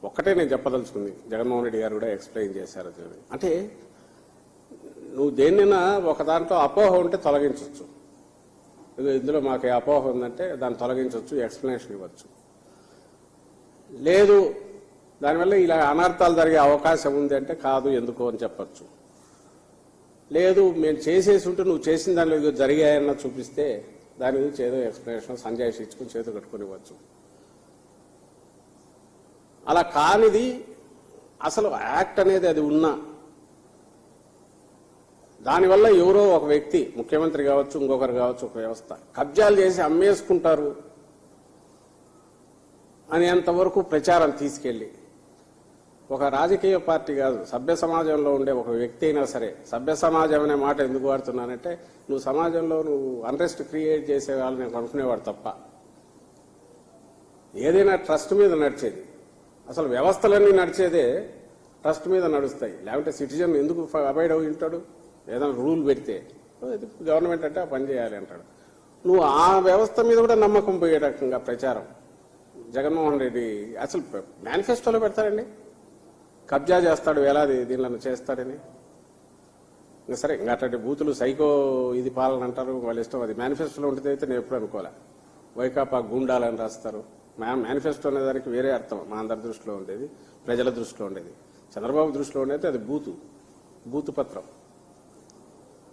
ఒక్కటే నేను చెప్పదలుచుకుంది, జగన్మోహన్ రెడ్డి గారు కూడా ఎక్స్ప్లెయిన్ చేశారు. అంటే నువ్వు దేన్నైనా ఒక దాంట్లో అపోహ ఉంటే తొలగించవచ్చు. ఇందులో మాకు అపోహ ఉందంటే దాన్ని తొలగించవచ్చు, ఎక్స్ప్లెనేషన్ ఇవ్వచ్చు. లేదు దానివల్ల ఇలా అనర్థాలు జరిగే అవకాశం ఉంది అంటే కాదు ఎందుకో అని చెప్పచ్చు. లేదు మేము చేసేసి ఉంటే నువ్వు చేసిన దానిలో జరిగాయన్న చూపిస్తే దాని గురించి ఏదో ఎక్స్ప్లెనేషన్ సంజాయిషి ఇచ్చుకుని చేతులు కట్టుకుని ఇవ్వచ్చు. అలా కానిది అసలు యాక్ట్ అనేది అది ఉన్నా దానివల్ల ఎవరో ఒక వ్యక్తి, ముఖ్యమంత్రి కావచ్చు, ఇంకొకరు కావచ్చు, ఒక వ్యవస్థ కబ్జాలు చేసి అమ్మేసుకుంటారు అనేంతవరకు ప్రచారం తీసుకెళ్లి ఒక రాజకీయ పార్టీ కాదు, సభ్య సమాజంలో ఉండే ఒక వ్యక్తి అయినా సరే, సభ్య సమాజం అనే మాట ఎందుకు వాడుతున్నానంటే నువ్వు సమాజంలో నువ్వు అన్రెస్ట్ క్రియేట్ చేసే వాళ్ళని అనుకునేవాడు తప్ప. ఏదైనా ట్రస్ట్ మీద నడిచేది, అసలు వ్యవస్థలన్నీ నడిచేదే ట్రస్ట్ మీద నడుస్తాయి. లేకుంటే సిటిజన్ ఎందుకు అబైడ్ అయి ఉంటాడు? ఏదైనా రూల్ పెడితే గవర్నమెంట్ అంటే ఆ పని చేయాలి అంటాడు. నువ్వు ఆ వ్యవస్థ మీద కూడా నమ్మకం పోయే రకంగా ప్రచారం జగన్మోహన్ రెడ్డి అసలు మేనిఫెస్టోలో పెడతాడండి. కబ్జా చేస్తాడు, వేలాది దీనిలో చేస్తాడని. ఇంకా సరే, ఇంకా అట్లాంటి బూతులు సైకో ఇది పాలన అంటారు, వాళ్ళ ఇష్టం. అది మేనిఫెస్టోలో ఉంటుంది అయితే నేను ఎప్పుడు అనుకోలే. వైకాపా గూండాలని రాస్తారు. మేనిఫెస్టో అనే దానికి వేరే అర్థం మా అందరి దృష్టిలో ఉండేది, ప్రజల దృష్టిలో ఉండేది. చంద్రబాబు దృష్టిలో ఉండేది అది బూతు పత్రం.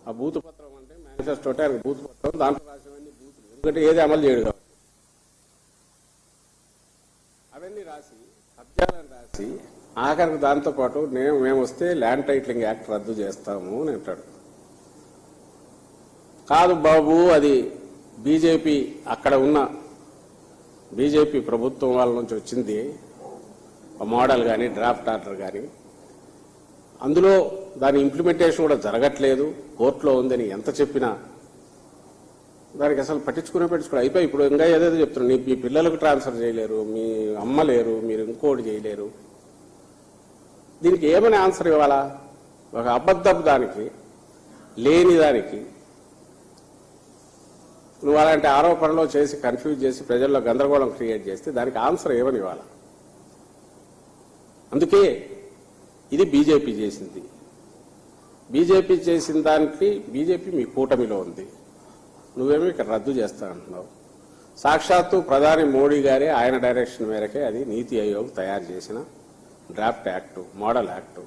ఆ బూతు పత్రం అంటే మేనిఫెస్టో అంటే ఆయనకు బూతు పత్రం, దాంట్లో రాసేవన్నీ బూతులు. ఎందుకంటే ఏది అమలు చేయడు కాబట్టి అవన్నీ రాసి కబ్జాలను రాసి ఆఖరికి దాంతోపాటు మేము వస్తే ల్యాండ్ టైటిలింగ్ యాక్ట్ రద్దు చేస్తాము అని అంటాడు. కాదు బాబు, అది బీజేపీ అక్కడ ఉన్న బీజేపీ ప్రభుత్వం వాళ్ళ నుంచి వచ్చింది మోడల్ కానీ డ్రాఫ్ట్ ఆర్డర్ కానీ, అందులో దాని ఇంప్లిమెంటేషన్ కూడా జరగట్లేదు, కోర్టులో ఉందని ఎంత చెప్పినా దానికి అసలు పట్టించుకునే అయిపోయి. ఇప్పుడు ఇంకా ఏదేదో చెప్తున్నాను, మీ పిల్లలకు ట్రాన్స్ఫర్ చేయలేరు, మీ అమ్మ లేరు, మీరు ఇంకోటి చేయలేరు. దీనికి ఏమని ఆన్సర్ ఇవ్వాలా? ఒక అబద్ధపు దానికి, లేని దానికి నువ్వు అలాంటి ఆరోపణలో చేసి కన్ఫ్యూజ్ చేసి ప్రజల్లో గందరగోళం క్రియేట్ చేస్తే దానికి ఆన్సర్ ఏమని ఇవ్వాలా? అందుకే ఇది బీజేపీ చేసింది. బీజేపీ చేసిన దానికి బీజేపీ మీ కూటమిలో ఉంది, నువ్వేమో ఇక్కడ రద్దు చేస్తా అంటున్నావు. సాక్షాత్తు ప్రధాని మోడీ గారే ఆయన డైరెక్షన్ మేరకే అది నీతి ఆయోగ్ తయారు చేసిన డ్రాఫ్ట్ యాక్టు, మోడల్ యాక్టు.